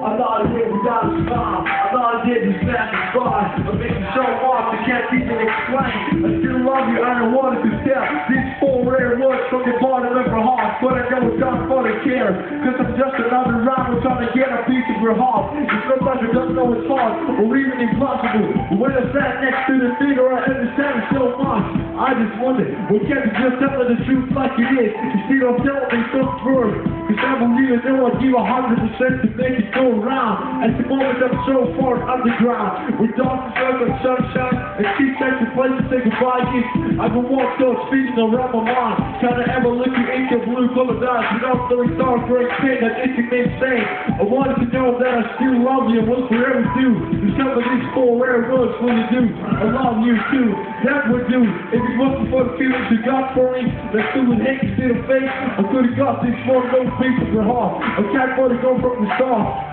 I'm not here without a smile. I'm not here to satisfy. I'm making so off I can't even explain. I still love you, I don't want to tell. These four rare words from the bottom of her heart, but I know it's not for the care. Cause I'm just another round trying to get a piece of her heart. And sometimes I don't know it's hard, or even impossible. But when I sat next to the figure, I understand it so much. I just wonder, well, can't you just tell her the truth like it is? Instead of telling me some words. Cause I believe I know I'd give 100% to make it go around. At the moment I'm so far underground. With dark circles, sunshine, and she takes the place to say goodbye. I've been walked those feet around my mind, trying to ever look you in your blue colored eyes without throwing dark great pain that makes me insane. I wanted to know that I still love you and will forever do. And some of these four rare words will you do. I love you too. That would do. If it wasn't for the feelings you got for me, that still would hate instead of fake, I could have got this one little piece of your heart. I can't let it go from the start.